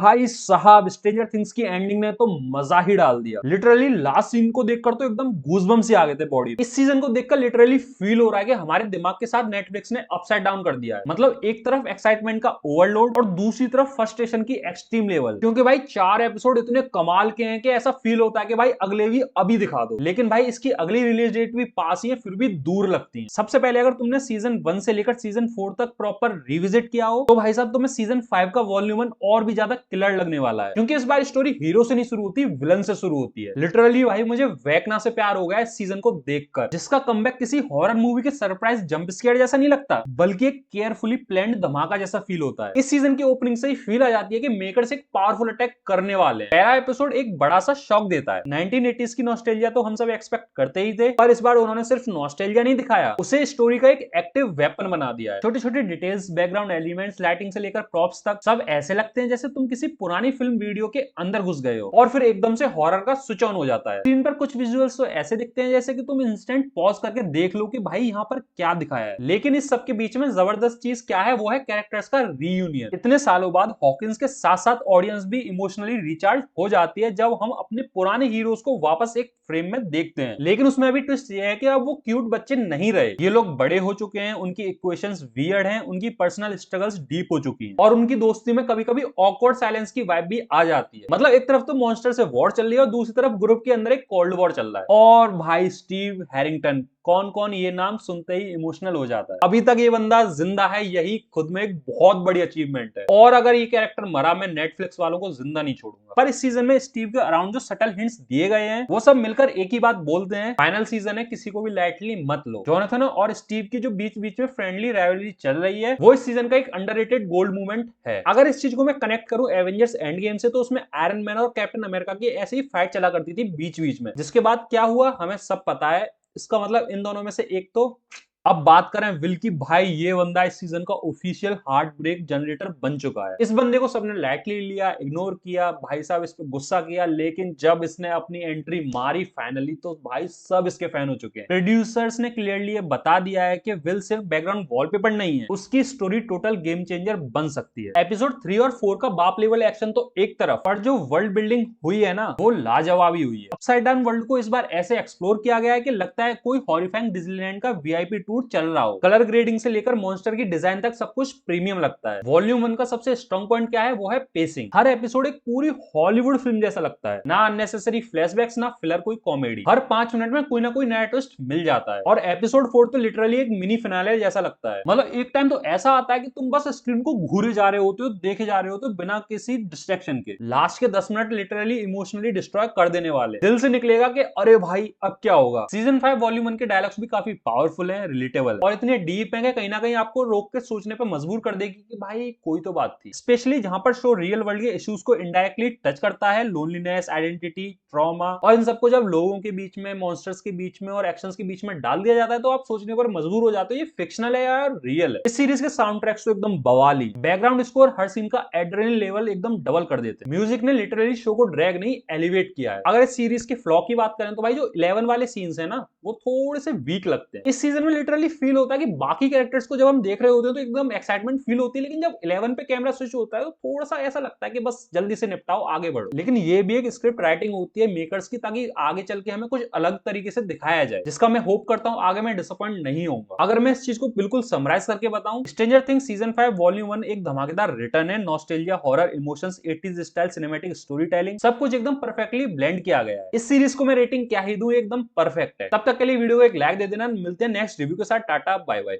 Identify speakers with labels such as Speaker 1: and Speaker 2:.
Speaker 1: भाई साहब stranger things की एंडिंग ने तो मजा ही डाल दिया। लिटरली लास्ट सीन को देखकर तो एकदम गूजबम्स से आ गए थे बॉडी। इस सीजन को देखकर लिटरली फील हो रहा है कि हमारे दिमाग के साथ नेटफ्लिक्स ने अपसाइड डाउन कर दिया है। मतलब एक तरफ एक्साइटमेंट का ओवरलोड और दूसरी तरफ फ्रस्ट्रेशन की एक्सट्रीम लेवल। क्योंकि भाई 4 एपिसोड इतने कमाल के हैं कि ऐसा फील होता है कि भाई अगले भी अभी दिखा दो। लेकिन भाई इसकी अगली रिलीज डेट भी पास ही है, फिर भी दूर लगती है। सबसे पहले अगर तुमने सीजन 1 से लेकर सीजन 4 तक प्रॉपर रिविजिट किया हो तो भाई साहब तुम्हें सीजन 5 का वॉल्यूम 1 और भी ज्यादा किलर लगने वाला है। क्योंकि इस बार स्टोरी हीरो से नहीं शुरू होती, विलन से शुरू होती है। लिटरली भाई मुझे वेकना से प्यार हो गया इस सीजन को देखकर, जिसका कमबैक किसी हॉरर मूवी के सरप्राइज जंप स्केयर जैसा नहीं लगता, बल्कि एक केयरफुली प्लान्ड धमाका जैसा फील होता है। इस सीजन की ओपनिंग से ही फील आ जाती है कि मेकर्स एक पावरफुल अटैक करने वाले हैं। पहला एपिसोड एक बड़ा सा शॉक देता है। 1980s की नॉस्टैल्जिया तो हम सब एक्सपेक्ट करते ही थे, पर इस बार उन्होंने सिर्फ नॉस्टैल्जिया नहीं दिखाया, उसे स्टोरी का एक एक्टिव वेपन बना दिया है। छोटे छोटे डिटेल्स, बैकग्राउंड एलिमेंट्स, लाइटिंग से लेकर प्रॉप्स तक सब ऐसे लगते हैं जैसे तुम किसी पुरानी फिल्म वीडियो के अंदर घुस गए हो और फिर एकदम से हॉरर का स्विच ऑन हो जाता है। स्क्रीन पर कुछ विजुअल्स तो ऐसे दिखते हैं जैसे कि तुम इंस्टेंट पॉज करके देख लो कि भाई यहाँ पर क्या दिखाया है। लेकिन इस सब के बीच में जबरदस्त चीज क्या है, वो है कैरेक्टर्स का रीयूनियन। इतने सालों बाद हॉकिंस के साथ साथ ऑडियंस भी इमोशनली रिचार्ज हो जाती है जब हम अपने पुराने हीरोज को वापस एक फ्रेम में देखते हैं। लेकिन उसमें अभी ट्विस्ट ये है कि अब वो क्यूट बच्चे नहीं रहे, ये लोग बड़े हो चुके हैं, उनकी इक्वेशंस वियर्ड हैं, उनकी पर्सनल स्ट्रगल्स डीप हो चुकी हैं और उनकी दोस्ती में कभी कभी ऑकवर्ड साइलेंस की वाइब भी आ जाती है। मतलब एक तरफ तो मॉन्स्टर से वॉर चल रही है और दूसरी तरफ ग्रुप के अंदर एक कोल्ड वॉर चल रहा है। और भाई स्टीव हैरिंगटन, कौन कौन ये नाम सुनते ही इमोशनल हो जाता है। अभी तक ये बंदा जिंदा है, यही खुद में एक बहुत बड़ी अचीवमेंट है। और अगर ये कैरेक्टर मरा, मैं नेटफ्लिक्स वालों को जिंदा नहीं छोड़ूंगा। पर इस सीजन में स्टीव के अराउंड जो सटल हिंट्स दिए गए हैं वो सब मिलकर एक ही बात बोलते हैं, फाइनल सीजन है, किसी को भी लाइटली मत लो। जोनाथन और स्टीव की जो बीच बीच में फ्रेंडली राइवलरी चल रही है वो इस सीजन का एक अंडररेटेड गोल्ड मूवमेंट है। अगर इस चीज को मैं कनेक्ट करूं एवेंजर्स एंड गेम से, तो उसमें आयरन मैन और कैप्टन अमेरिका की ऐसी ही फाइट चला करती थी बीच बीच में, जिसके बाद क्या हुआ हमें सब पता है। इसका मतलब इन दोनों में से एक तो। अब बात करें विल की, भाई ये बंदा इस सीजन का ऑफिशियल हार्ट ब्रेक जनरेटर बन चुका है। इस बंदे को सबने लाइटली लिया, इग्नोर किया, भाई साहब इस पे गुस्सा किया, लेकिन जब इसने अपनी एंट्री मारी फाइनली तो भाई सब इसके फैन हो चुके हैं। प्रोड्यूसर्स ने क्लियरली ये बता दिया है कि विल सिर्फ बैकग्राउंड वॉलपेपर नहीं है, उसकी स्टोरी टोटल गेम चेंजर बन सकती है। एपिसोड 3 और 4 का बाप लेवल एक्शन तो एक तरफ, पर जो वर्ल्ड बिल्डिंग हुई है ना वो लाजवाबी हुई है। अपसाइड डाउन वर्ल्ड को इस बार ऐसे एक्सप्लोर किया गया है कि लगता है कोई हॉरिफाइंग डिज्नीलैंड का वीआईपी टूर चल रहा हो। कलर ग्रेडिंग से लेकर मॉन्स्टर की डिजाइन तक सब कुछ प्रीमियम लगता है। वॉल्यूम 1 का सबसे स्ट्रॉन्ग पॉइंट क्या है, वो है पेसिंग। हर एपिसोड एक पूरी हॉलीवुड फिल्म जैसा लगता है, ना अननेसेसरी फ्लैशबैक्स ना फिलर कोई कॉमेडी। हर 5 मिनट में कोई ना कोई नया ट्विस्ट मिल जाता है। और एपिसोड 4 तो लिटरली एक मिनी फिनाले जैसा लगता है। मतलब एक टाइम तो ऐसा आता है कि तुम बस स्क्रीन को घूरे जा रहे होते हो, देखे जा रहे होते हो बिना किसी डिस्ट्रैक्शन के। लास्ट के 10 मिनट लिटरली इमोशनली डिस्ट्रॉय कर देने वाले, दिल से निकलेगा कि अरे भाई अब क्या होगा। सीजन 5 वॉल्यूम 1 के डायलॉग्स भी काफी पावरफुल है, रिलेटेबल और इतने डीप है कि कहीं ना कहीं आपको रोक के सोचने पर मजबूर कर देगी कि भाई कोई तो बात थी। स्पेशली जहां पर शो रियल वर्ल्ड के इश्यूज को इनडायरेक्टली टच करता है, लोनलीनेस, आइडेंटिटी, ट्रॉमा, और इन सबको जब लोगों के बीच में, मॉन्स्टर्स के बीच में और एक्शंस के बीच में डाल दिया जाता है तो आप सोचने पर मजबूर हो जाते हो ये फिक्शनल है या रियल है। इस सीरीज के साउंड ट्रैक्स तो एकदम बवाली, बैकग्राउंड स्कोर हर सीन का एड्रेनलिन लेवल एकदम डबल कर देते हैं। म्यूजिक ने लिटरली शो को ड्रैग नहीं एलिवेट किया है। अगर इस सीरीज के फ्लॉ की बात करें तो भाई जो 11 वाले सीन्स है ना वो थोड़े से वीक लगते हैं। इस सीजन में लिटरली फील होता है कि बाकी कैरेक्टर्स को जब हम देख रहे होते हैं तो एकदम एक्साइटमेंट फील होती है, लेकिन जब 11 पे कैमरा स्विच होता है तो थोड़ा सा ऐसा लगता है कि बस जल्दी से निपटाओ, आगे बढ़ो। लेकिन ये भी एक स्क्रिप्ट राइटिंग होती है मेकर्स की, ताकि आगे चल के हमें कुछ अलग तरीके से दिखाया जाए, जिसका मैं होप करता हूं आगे मैं डिसअपॉइंट नहीं होऊंगा। अगर मैं इस चीज को बिल्कुल समराइज करके बताऊं, स्ट्रेंजर थिंग्स सीजन 5 वॉल्यूम 1 एक धमाकेदार रिटर्न है। Nostalgia, horror, emotions, 80s style cinematic story telling, सब कुछ एकदम परफेक्टली ब्लेंड किया गया है। इस सीरीज को मैं रेटिंग क्या ही दूं, एकदम परफेक्ट है। तब तक के लिए वीडियो को एक लाइक दे देना। मिलते हैं नेक्स्ट रिव्यू के साथ। Tata bye bye.